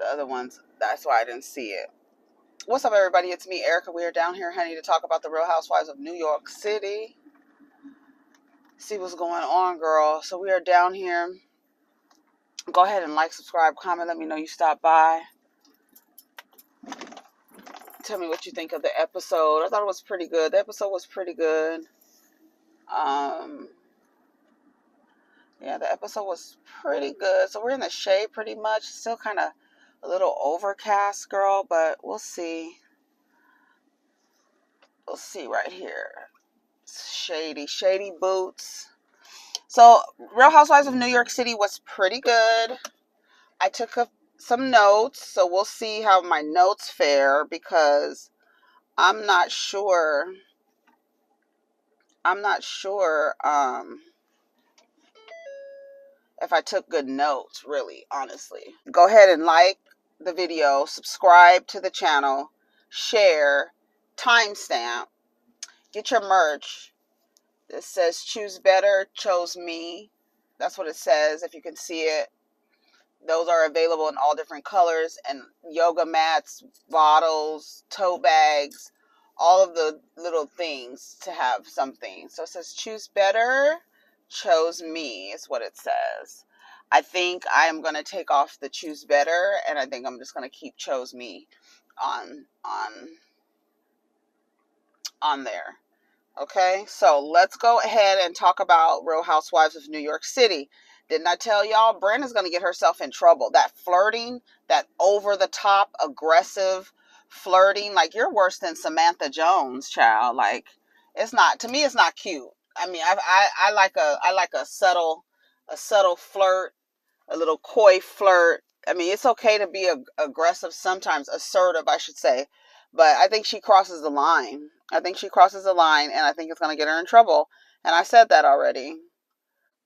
The other ones, that's why I didn't see it. What's up, everybody? It's me, Erica. We are down here, honey, to talk about the Real Housewives of New York City. See what's going on, girl. So we are down here. Go ahead and like, subscribe, comment. Let me know you stopped by. Tell me what you think of the episode. I thought it was pretty good. The episode was pretty good. Yeah, the episode was pretty good. So we're in the shade pretty much. Still kind of a little overcast, girl, but we'll see. We'll see right here. Shady boots. So Real Housewives of New York City was pretty good. I took some notes, so we'll see how my notes fare because I'm not sure if I took good notes, really, honestly. Go ahead and like the video, subscribe to the channel, share, timestamp, get your merch. It says choose better, chose me. That's what it says, if you can see it. Those are available in all different colors, and yoga mats, bottles, tote bags, all of the little things to have something. So it says choose better, chose me is what it says. I think I'm going to take off the choose better, and I think I'm just going to keep chose me on there. Okay, so let's go ahead and talk about Real Housewives of New York City. Didn't I tell y'all Brynn is going to get herself in trouble? That flirting, that over-the-top, aggressive flirting, like you're worse than Samantha Jones, child. Like it's not, to me, it's not cute. I mean, I like a subtle flirt, a little coy flirt. I mean, it's okay to be aggressive sometimes, assertive, I should say, but I think she crosses the line. I think she crosses the line, and I think it's going to get her in trouble. And I said that already.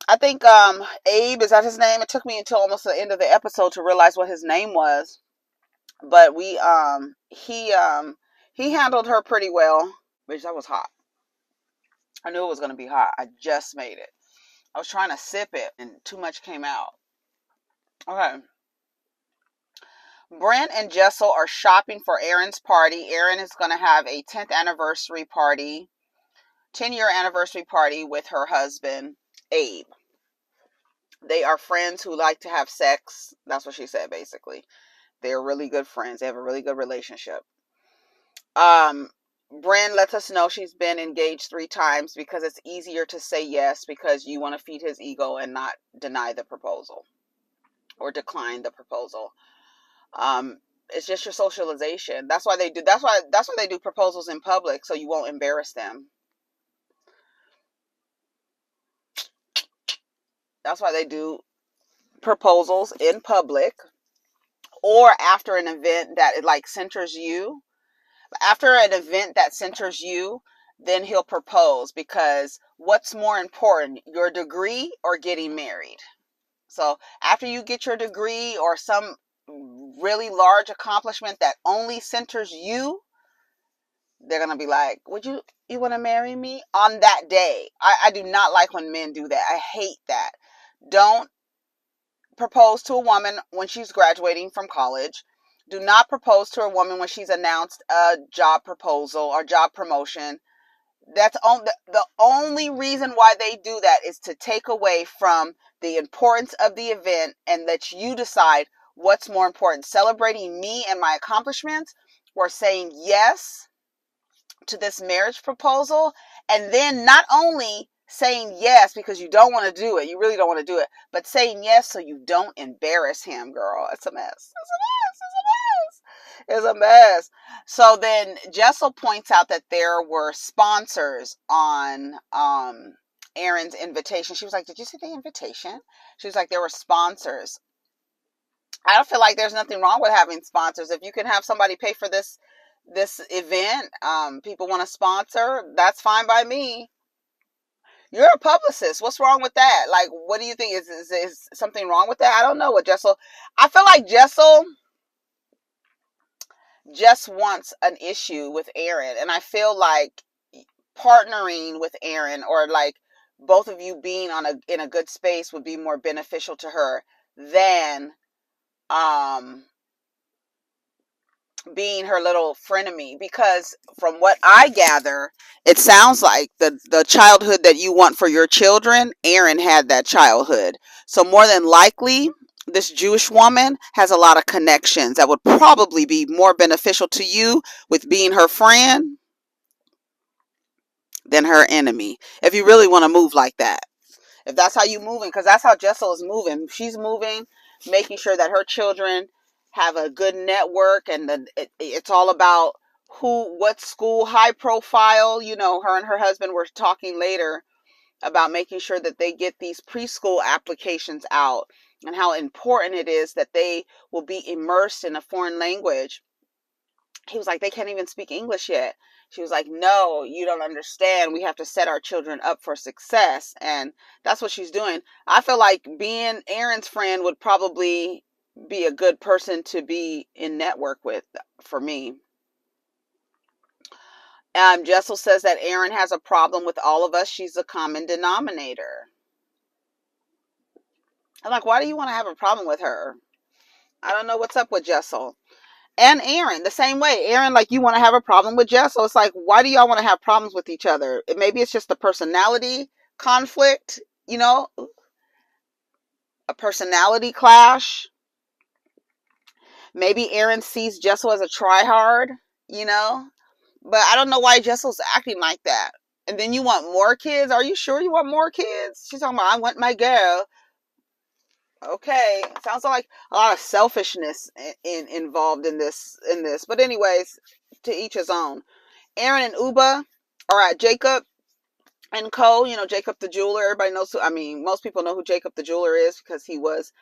I think Abe, is that his name? It took me until almost the end of the episode to realize what his name was. But he handled her pretty well. Bitch, that was hot. I knew it was going to be hot. I just made it. I was trying to sip it, and too much came out. Okay. Brynn and Jessel are shopping for Erin's party. Erin is going to have a 10th anniversary party, 10-year anniversary party with her husband, Abe. They are friends who like to have sex. That's what she said, basically. They're really good friends. They have a really good relationship. Brynn lets us know she's been engaged 3 times because it's easier to say yes because you want to feed his ego and not deny the proposal or decline the proposal. It's just your socialization. That's why they do proposals in public, so you won't embarrass them. That's why they do proposals in public or after an event that like centers you. After an event that centers you, then he'll propose, because what's more important, your degree or getting married? So after you get your degree or some really large accomplishment that only centers you, they're going to be like, you want to marry me on that day? I do not like when men do that. I hate that. Don't propose to a woman when she's graduating from college. Do not propose to a woman when she's announced a job proposal or job promotion. That's the only reason why they do that is to take away from the importance of the event and let you decide what's more important, celebrating me and my accomplishments, or saying yes to this marriage proposal, and then not only saying yes because you don't want to do it, you really don't want to do it, but saying yes so you don't embarrass him, girl. It's a mess. It's a mess. So then Jessel points out that there were sponsors on Erin's invitation. She was like, did you see the invitation? She was like, there were sponsors. I don't feel like there's nothing wrong with having sponsors. If you can have somebody pay for this event, people want to sponsor, that's fine by me. You're a publicist. What's wrong with that? Like, what do you think? Is something wrong with that? I don't know what Jessel. I feel like Jessel just wants an issue with Erin, and I feel like partnering with Erin, or like both of you being in a good space, would be more beneficial to her than being her little frenemy, because from what I gather, it sounds like the childhood that you want for your children, Erin had that childhood. So more than likely, this Jewish woman has a lot of connections that would probably be more beneficial to you with being her friend than her enemy. If you really want to move like that. If that's how you moving, because that's how Jessel is moving. She's moving, making sure that her children have a good network, and it's all about what school, high profile. Her and her husband were talking later about making sure that they get these preschool applications out, and how important it is that they will be immersed in a foreign language. He was like, they can't even speak English yet. She was like, no, you don't understand. We have to set our children up for success. And that's what she's doing. I feel like being Erin's friend would probably be a good person to be in network with for me. Jessel says that Erin has a problem with all of us. She's a common denominator. I'm like, why do you want to have a problem with her? I don't know what's up with Jessel. And Erin, the same way. Erin, like, you want to have a problem with Jess. So it's like, why do y'all want to have problems with each other? Maybe it's just a personality conflict, a personality clash. Maybe Erin sees Jessel as a tryhard, But I don't know why Jessel's acting like that. And then you want more kids? Are you sure you want more kids? She's talking about, I want my girl. Okay, sounds like a lot of selfishness involved in this. But anyways, to each his own. Erin and Ubah are at Jacob and Co. Jacob the jeweler. Everybody knows most people know who Jacob the jeweler is, because he was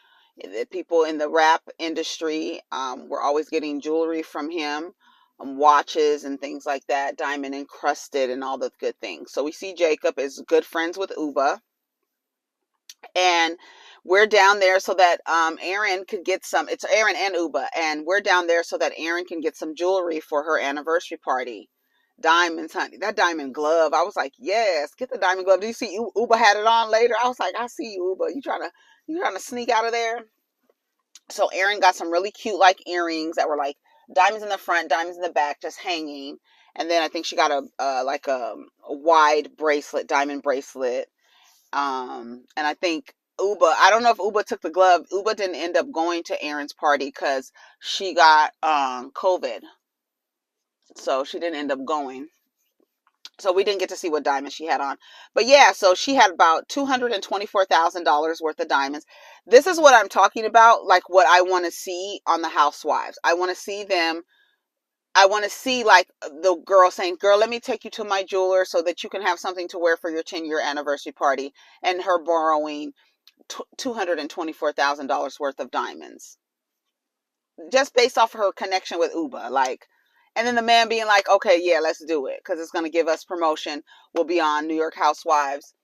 the people in the rap industry. Were always getting jewelry from him, watches and things like that, diamond encrusted and all the good things. So we see Jacob is good friends with Ubah. And we're down there so that Erin could get some. It's Erin and Ubah, and we're down there so that Erin can get some jewelry for her anniversary party. Diamonds, honey. That diamond glove. I was like, yes, get the diamond glove. Do you see Ubah had it on later? I was like, I see you, Ubah. You trying to sneak out of there? So Erin got some really cute like earrings that were like diamonds in the front, diamonds in the back, just hanging. And then I think she got a wide bracelet, diamond bracelet. And I think Ubah, I don't know if Ubah took the glove. Ubah didn't end up going to Erin's party because she got COVID. So she didn't end up going. So we didn't get to see what diamonds she had on. But yeah, so she had about $224,000 worth of diamonds. This is what I'm talking about, like what I want to see on the Housewives. I want to see them. I want to see like the girl saying, girl, let me take you to my jeweler so that you can have something to wear for your 10-year anniversary party. And her borrowing $224,000 worth of diamonds. Just based off her connection with Ubah. Like, and then the man being like, okay, yeah, let's do it, because it's going to give us promotion. We'll be on New York Housewives.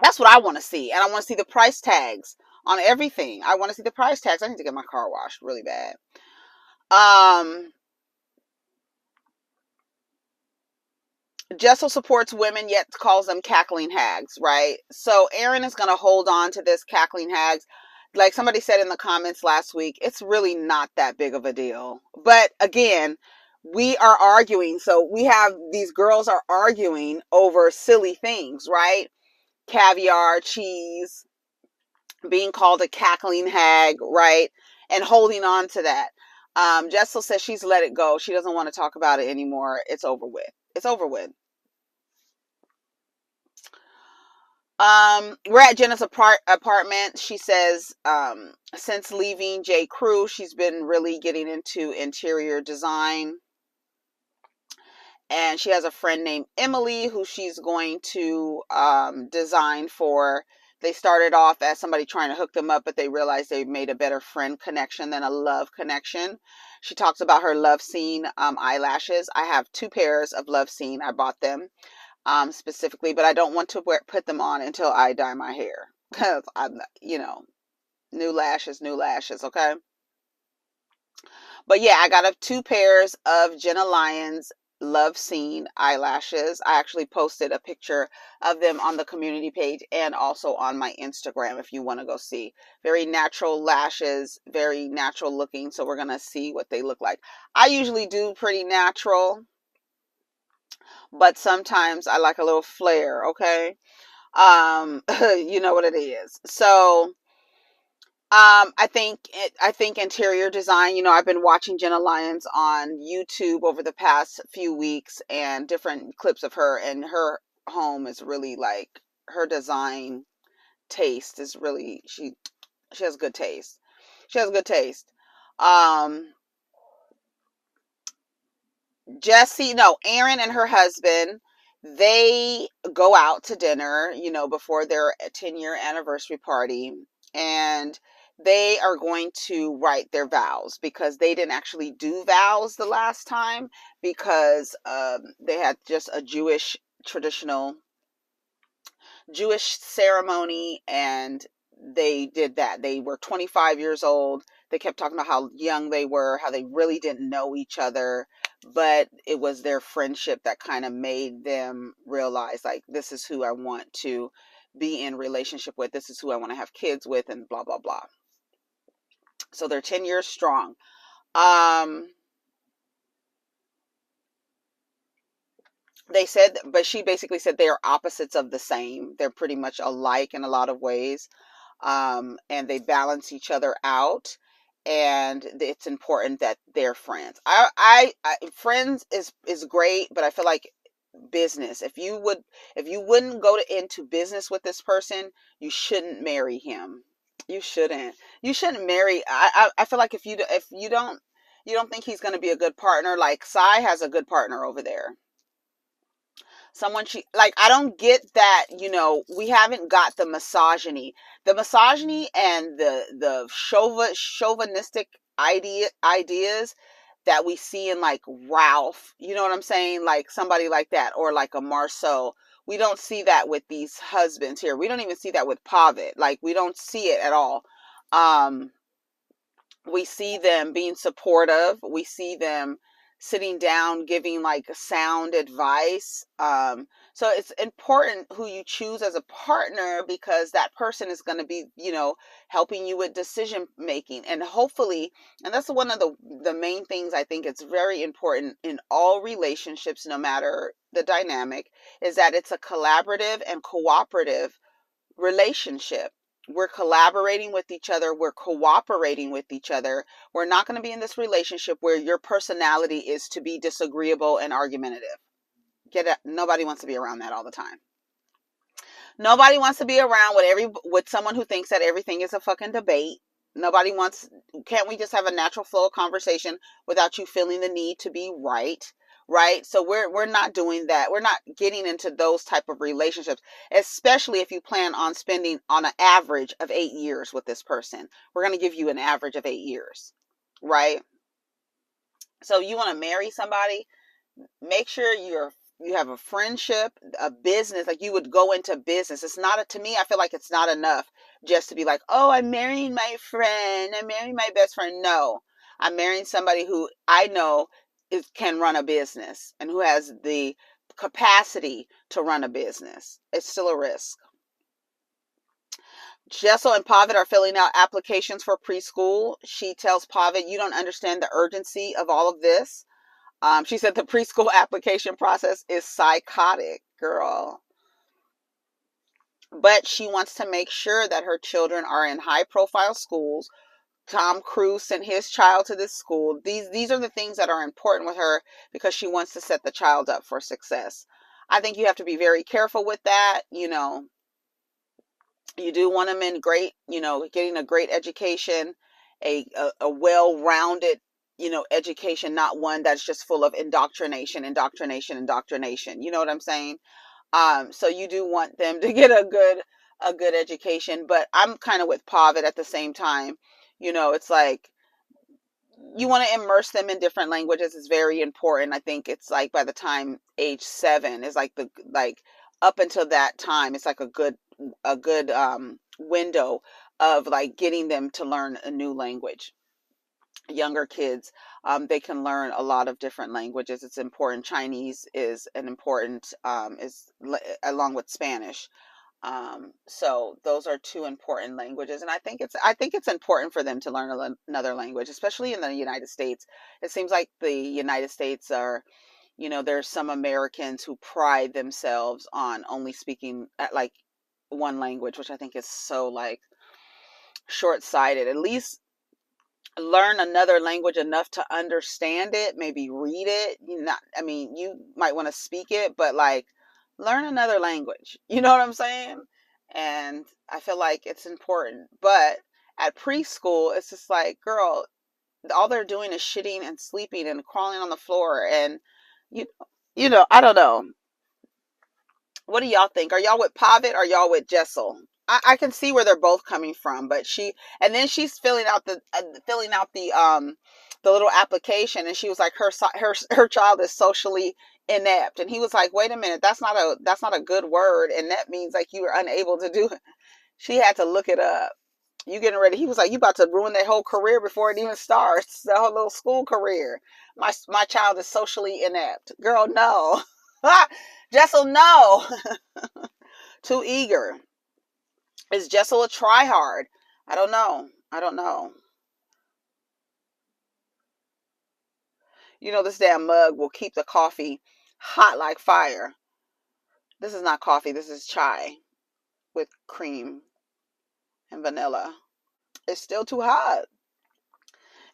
That's what I want to see. And I want to see the price tags on everything. I want to see the price tags. I need to get my car washed really bad. Jessel supports women, yet calls them cackling hags, right? So Erin is going to hold on to this cackling hags. Like somebody said in the comments last week, it's really not that big of a deal. But again, we are arguing. So we have these girls are arguing over silly things, right? Caviar, cheese, being called a cackling hag, right? And holding on to that. Jessel says she's let it go. She doesn't want to talk about it anymore. It's over with. It's over with. We're at Jenna's apartment. She says, since leaving J. Crew, she's been really getting into interior design. And she has a friend named Emily who she's going to design for. They started off as somebody trying to hook them up, but they realized they made a better friend connection than a love connection. She talks about her Love Scene eyelashes. I have 2 pairs of Love Scene. I bought them. Specifically, but I don't want to put them on until I dye my hair, because I'm, new lashes, okay? But yeah, I got 2 pairs of Jenna Lyons Love Scene eyelashes. I actually posted a picture of them on the community page and also on my Instagram if you want to go see. Very natural lashes, very natural looking. So we're going to see what they look like. I usually do pretty natural, but sometimes I like a little flair, okay? You know what it is. So I think interior design, I've been watching Jenna Lyons on YouTube over the past few weeks and different clips of her, and her home is really like, her design taste is really, she has good taste. She has good taste. Um Erin and her husband, they go out to dinner, before their 10-year anniversary party, and they are going to write their vows because they didn't actually do vows the last time because they had just a traditional Jewish ceremony, and they did that. They were 25 years old. They kept talking about how young they were, how they really didn't know each other, but it was their friendship that kind of made them realize, like, this is who I want to be in relationship with. This is who I want to have kids with, and blah, blah, blah. So they're 10 years strong. But she basically said they are opposites of the same. They're pretty much alike in a lot of ways. And they balance each other out, and it's important that they're friends. Friends is great, but I feel like business, if you wouldn't go into business with this person, you shouldn't marry him. You shouldn't marry. I feel like if you don't think he's going to be a good partner, like Sai has a good partner over there. Someone she like, I don't get that, we haven't got the misogyny and the chauvinistic ideas that we see in like Ralph, you know what I'm saying, like somebody like that, or like a Marceau. We don't see that with these husbands here. We don't even see that with Pavitt. Like, we don't see it at all. um we see them being supportive. We see them sitting down, giving like sound advice. So it's important who you choose as a partner, because that person is going to be, helping you with decision making. And hopefully, and that's one of the main things I think it's very important in all relationships, no matter the dynamic, is that it's a collaborative and cooperative relationship. We're collaborating with each other. We're cooperating with each other. We're not going to be in this relationship where your personality is to be disagreeable and argumentative. Get it? Nobody wants to be around that all the time. Nobody wants to be around with someone who thinks that everything is a fucking debate. Nobody wants. Can't we just have a natural flow of conversation without you feeling the need to be right? Right? So we're not doing that. We're not getting into those type of relationships, especially if you plan on spending on an average of 8 years with this person. We're going to give you an average of 8 years, right? So you want to marry somebody, make sure you have a friendship, a business, like you would go into business. It's not to me, I feel like it's not enough just to be like, oh, I'm marrying my friend, I'm marrying my best friend. No, I'm marrying somebody who I know can run a business and who has the capacity to run a business. It's still a risk. Jessel and Pavitt are filling out applications for preschool. She tells Pavitt, you don't understand the urgency of all of this. She said the preschool application process is psychotic, girl. But she wants to make sure that her children are in high profile schools. Tom Cruise sent his child to this school. These are the things that are important with her, because she wants to set the child up for success. I think you have to be very careful with that. You do want them in great, getting a great education, a well-rounded, education, not one that's just full of indoctrination, indoctrination, indoctrination. You know what I'm saying? So you do want them to get a good education, but I'm kind of with Pavitt at the same time. It's like you want to immerse them in different languages is very important. I think it's like by the time age 7 is like up until that time, it's like a good window of like getting them to learn a new language. younger kids, they can learn a lot of different languages. It's important. Chinese is an important, along with Spanish. So those are two important languages, and I think it's important for them to learn another language, especially in the United States. It seems like the United States are, there's some Americans who pride themselves on only speaking at like one language, which I think is so like short-sighted. At least learn another language enough to understand it, maybe read it. I mean, you might want to speak it, but like learn another language. You know what I'm saying? And I feel like it's important. But at preschool, it's just like, girl, all they're doing is shitting and sleeping and crawling on the floor, and you I don't know. What do y'all think? Are y'all with Pavitt or y'all with Jessel? I can see where they're both coming from, but and then she's filling out the little application, and she was like, her child is socially inept, and he was like, wait a minute, that's not a good word, and that means like you are unable to do it. She had to look it up. You getting ready? He was like, you about to ruin their whole career before it even starts. The whole little school career. My child is socially inept. Girl, no. Jessel, no. Too eager. Is Jessel a try hard? I don't know. I don't know. This damn mug will keep the coffee hot like fire. This is not coffee. This is chai with cream and vanilla. It's still too hot.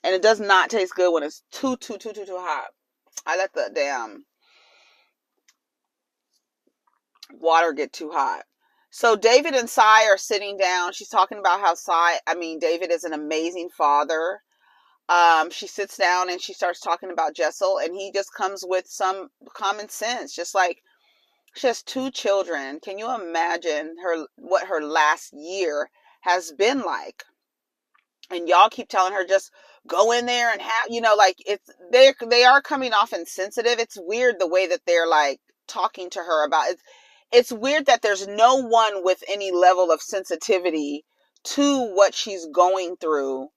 And it does not taste good when it's too hot. I let the damn water get too hot. So David and Sai are sitting down. She's talking about how David is an amazing father. She sits down and she starts talking about Jessel, and he just comes with some common sense. Just like, she has 2 children. Can you imagine what her last year has been like? And y'all keep telling her, just go in there and have, like, they are coming off insensitive. It's weird the way that they're like talking to her about it. It's weird that there's no one with any level of sensitivity to what she's going through,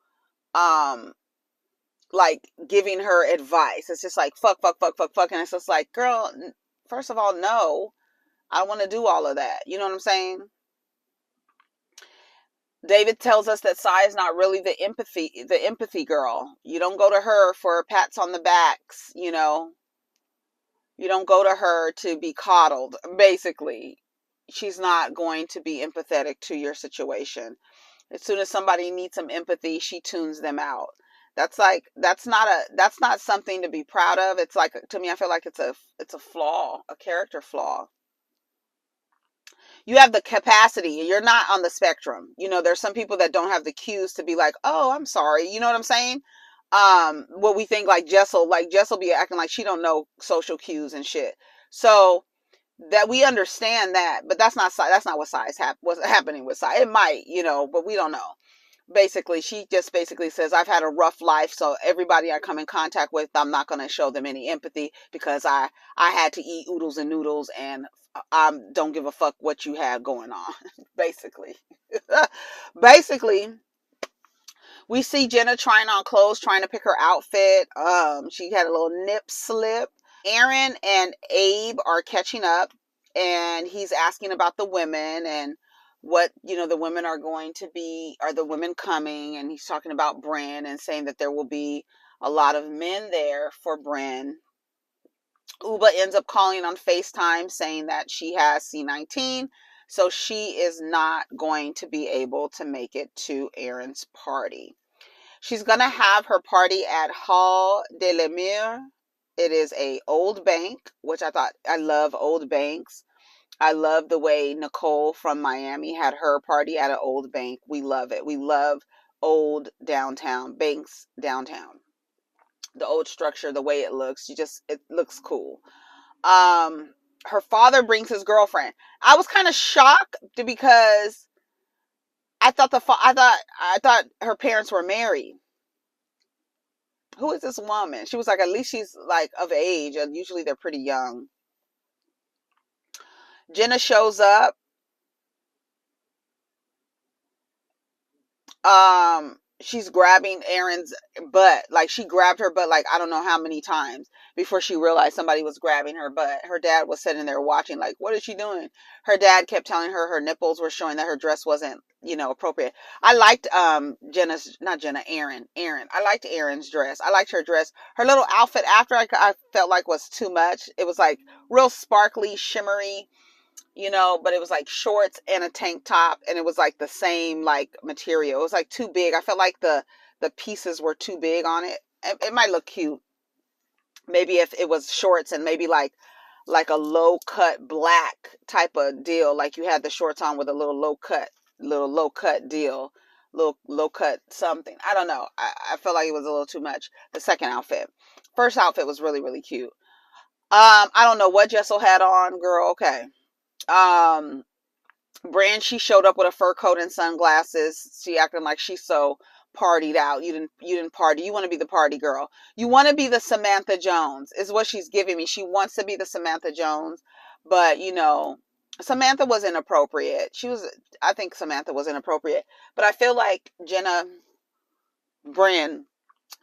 like giving her advice. It's just like fuck, fuck, fuck, fuck, fuck. And it's just like, girl, first of all, no, I don't want to do all of that. You know what I'm saying? David tells us that Sai is not really the empathy girl. You don't go to her for pats on the backs, You don't go to her to be coddled, basically. She's not going to be empathetic to your situation. As soon as somebody needs some empathy, she tunes them out. That's not something to be proud of. It's like, to me, I feel like it's a flaw, a character flaw. You have the capacity. You're not on the spectrum. There's some people that don't have the cues to be like, oh, I'm sorry. You know what I'm saying? What we think, like Jessel be acting like she don't know social cues and shit. So that we understand that, but that's not what what's happening with Sai. It might, but we don't know. Basically, she just basically says, I've had a rough life, so everybody I come in contact with, I'm not going to show them any empathy because I had to eat oodles and noodles, and I don't give a fuck what you have going on. Basically. Basically, we see Jenna trying on clothes, trying to pick her outfit. She had a little nip slip. Erin and Abe are catching up, and he's asking about the women and what, the women are going to be. Are the women coming? And he's talking about Brynn and saying that there will be a lot of men there for Brynn. Ubah ends up calling on FaceTime saying that she has C19, so she is not going to be able to make it to Erin's party. She's going to have her party at Hall de la Mire. It is a old bank, which I love old banks. I love the way Nicole from Miami had her party at an old bank. We love it. We love old downtown banks downtown. The old structure, the way it looks, it looks cool. Her father brings his girlfriend. I was kind of shocked because I thought her parents were married. Who is this woman? She was like, at least she's like of age. And usually they're pretty young. Jenna shows up. she's grabbing Erin's butt. Like she grabbed her butt like I don't know how many times before she realized somebody was grabbing her butt. Her dad was sitting there watching like, what is she doing? Her dad kept telling her her nipples were showing that her dress wasn't, appropriate. I liked Jenna's, not Jenna, Erin. I liked Erin's dress. I liked her dress. Her little outfit after I felt like was too much. It was like real sparkly, shimmery, but it was like shorts and a tank top, and it was like the same like material. It was like too big. I felt like the pieces were too big on it. It might look cute maybe if it was shorts and maybe like a low cut black type of deal, like you had the shorts on with a little low cut deal, little low cut something. I don't know. I felt like it was a little too much. The second outfit, first outfit was really really cute. I don't know what Jessel had on, girl. Okay. um Brynn, she showed up with a fur coat and sunglasses. She acting like she's so partied out. You didn't party. You want to be the party girl. You want to be the Samantha Jones is what she's giving me. She wants to be the Samantha Jones, but Samantha was inappropriate. I think Samantha was inappropriate, but I feel like Brynn,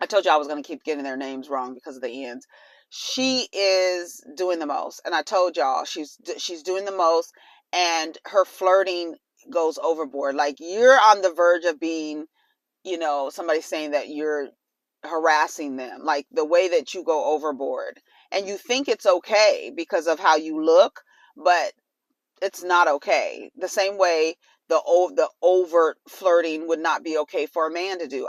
I told you I was going to keep getting their names wrong because of the ends. She is doing the most, and I told y'all she's doing the most, and her flirting goes overboard. Like you're on the verge of being, somebody saying that you're harassing them. Like the way that you go overboard, and you think it's okay because of how you look, but it's not okay. The same way the overt flirting would not be okay for a man to do.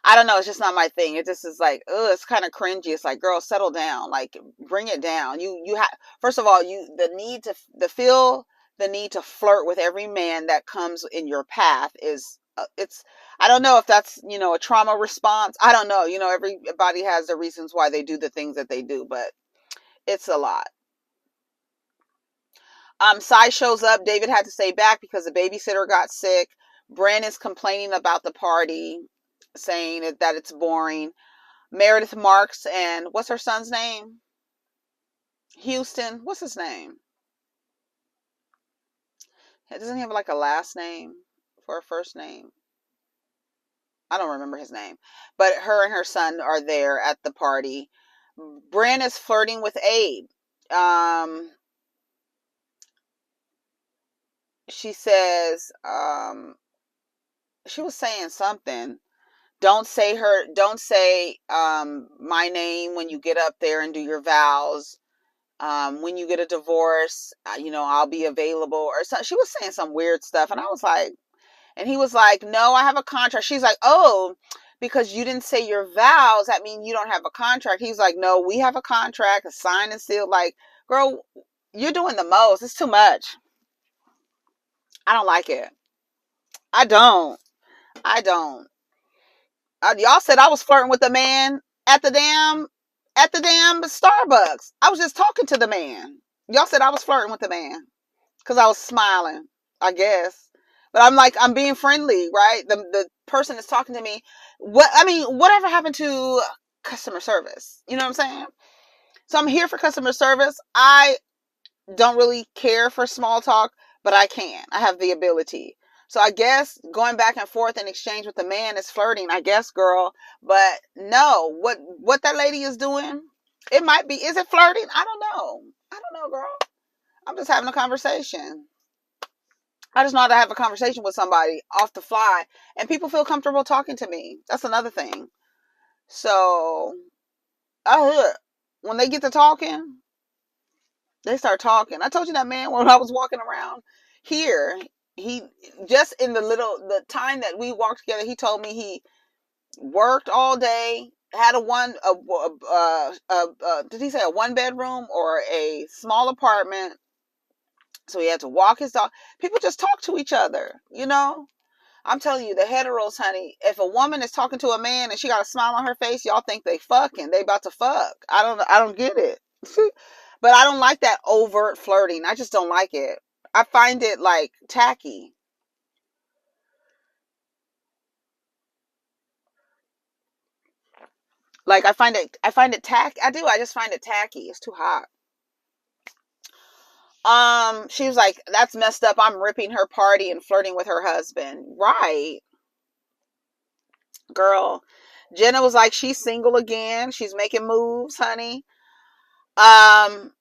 I don't know. It's just not my thing. It just is like, oh, it's kind of cringy. It's like, girl, settle down. Like, bring it down. You have, first of all, the need to flirt with every man that comes in your path is, it's, I don't know if that's, a trauma response. I don't know. Everybody has the reasons why they do the things that they do, but it's a lot. Sai shows up. David had to stay back because the babysitter got sick. Brynn is complaining about the party, saying that it's boring. Meredith Marks and what's her son's name? Houston. What's his name? Doesn't he have like a last name for a first name? I don't remember his name. But her and her son are there at the party. Brynn is flirting with Abe. She says, she was saying something. Don't say my name when you get up there and do your vows. When you get a divorce, I'll be available or so. She was saying some weird stuff. And I was like, and he was like, no, I have a contract. She's like, oh, because you didn't say your vows, that means you don't have a contract. He's like, no, we have a contract, a signed and sealed. Like, girl, you're doing the most. It's too much. I don't like it. I don't. I don't. Y'all said I was flirting with a man at the damn Starbucks. I was just talking to the man. Y'all said I was flirting with the man because I was smiling, I guess. But I'm like, I'm being friendly, right? The person is talking to me. Whatever happened to customer service? You know what I'm saying? So I'm here for customer service. I don't really care for small talk, but I can. I have the ability. So I guess going back and forth in exchange with the man is flirting, I guess, girl. But no, what that lady is doing, it might be. Is it flirting? I don't know. I don't know, girl. I'm just having a conversation. I just know how to have a conversation with somebody off the fly, and people feel comfortable talking to me. That's another thing. So, when they get to talking, they start talking. I told you that man when I was walking around here. He just in the time that we walked together, he told me he worked all day, had did he say a 1 bedroom or a small apartment? So he had to walk his dog. People just talk to each other, I'm telling you, the heteros, honey, if a woman is talking to a man and she got a smile on her face, y'all think they fucking, they about to fuck. I don't get it. But I don't like that overt flirting. I just don't like it. I find it like tacky. Like I find it tacky. I do. I just find it tacky. It's too hot. She was like, that's messed up. I'm ripping her party and flirting with her husband. Right, girl. Jenna was like, she's single again. She's making moves, honey. Um,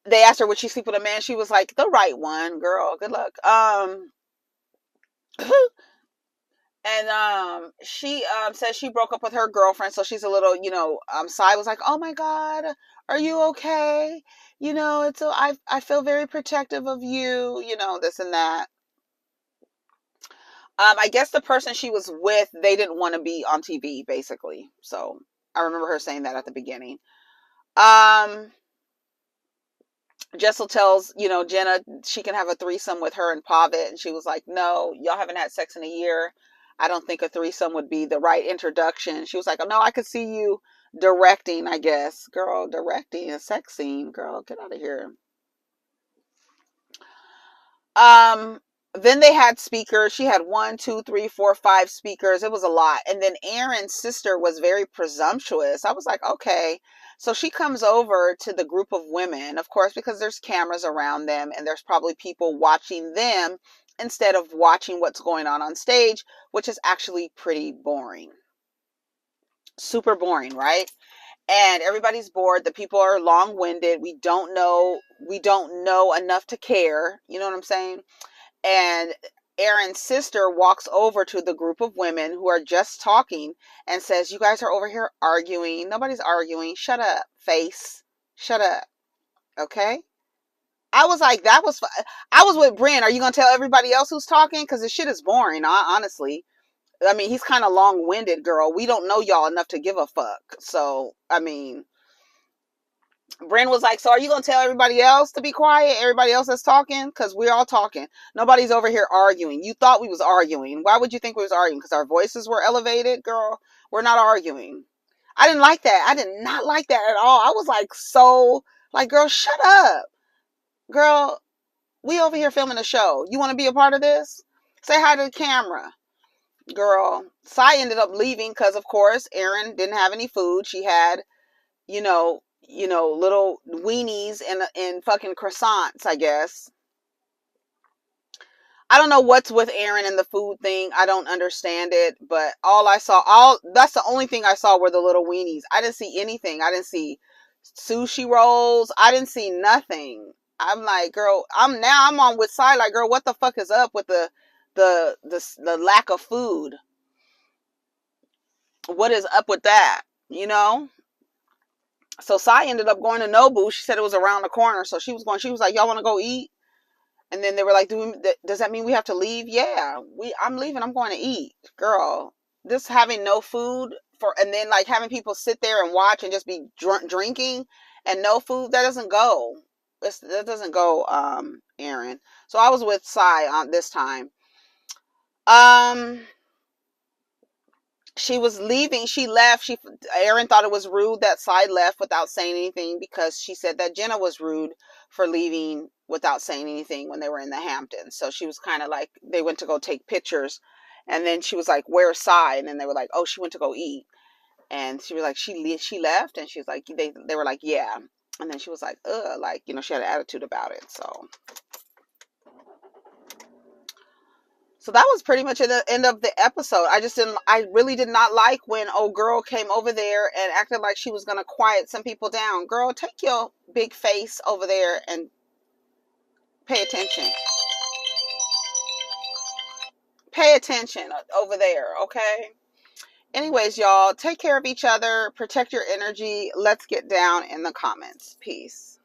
they asked her, would she sleep with a man? She was like, the right one, girl. Good luck. And she says she broke up with her girlfriend, so she's a little, Sai was like, oh my god, are you okay? It's I feel very protective of you, this and that. I guess the person she was with, they didn't want to be on TV, basically. So I remember her saying that at the beginning. Jessel tells, Jenna she can have a threesome with her and Pavitt, and she was like, no, y'all haven't had sex in a year. I don't think a threesome would be the right introduction. She was like, oh, no, I could see you directing, I guess. Girl, directing a sex scene. Girl, get out of here. Then they had speakers. She had 1, 2, 3, 4, 5 speakers. It was a lot. And then Erin's sister was very presumptuous. I was like, okay. So she comes over to the group of women, of course, because there's cameras around them and there's probably people watching them instead of watching what's going on stage, which is actually pretty boring. Super boring, right? And everybody's bored. The people are long-winded. We don't know enough to care. You know what I'm saying? And Erin's sister walks over to the group of women who are just talking and says, you guys are over here arguing. Nobody's arguing. Shut up, face. Shut up. Okay? I was like, I was with Brynn. Are you going to tell everybody else who's talking? Because this shit is boring, honestly. I mean, he's kind of long-winded, girl. We don't know y'all enough to give a fuck. So, I mean, Brynn was like, so are you going to tell everybody else to be quiet? Everybody else that's talking? Because we're all talking. Nobody's over here arguing. You thought we was arguing. Why would you think we was arguing? Because our voices were elevated? Girl, we're not arguing. I didn't like that. I did not like that at all. I was like, girl, shut up. Girl, we over here filming a show. You want to be a part of this? Say hi to the camera. Girl, Sai ended up leaving because, of course, Erin didn't have any food. She had, little weenies and fucking croissants, I guess. I don't know what's with Erin and the food thing. I don't understand it, but that's the only thing I saw were the little weenies. I didn't see anything. I didn't see sushi rolls. I didn't see nothing. I'm like, girl, I'm on with Sai, like, girl, what the fuck is up with the lack of food? What is up with that? So Sai ended up going to Nobu. She said it was around the corner. So she was like, y'all want to go eat? And then they were like, does that mean we have to leave? Yeah, I'm leaving. I'm going to eat. Girl, this having no food and then like having people sit there and watch and just be drinking and no food, that doesn't go. That doesn't go, Erin. So I was with Sai on this time. She was leaving. She left. Erin thought it was rude that Sai left without saying anything because she said that Jenna was rude for leaving without saying anything when they were in the Hamptons. So she was kind of like, they went to go take pictures. And then she was like, where's Sai? And then they were like, oh, she went to go eat. And she was like, she left? And she was like, they were like, yeah. And then she was like, ugh, like, she had an attitude about it. So that was pretty much at the end of the episode. I really did not like when old girl came over there and acted like she was going to quiet some people down. Girl, take your big face over there and pay attention. Pay attention over there, okay? Anyways, y'all, take care of each other. Protect your energy. Let's get down in the comments. Peace.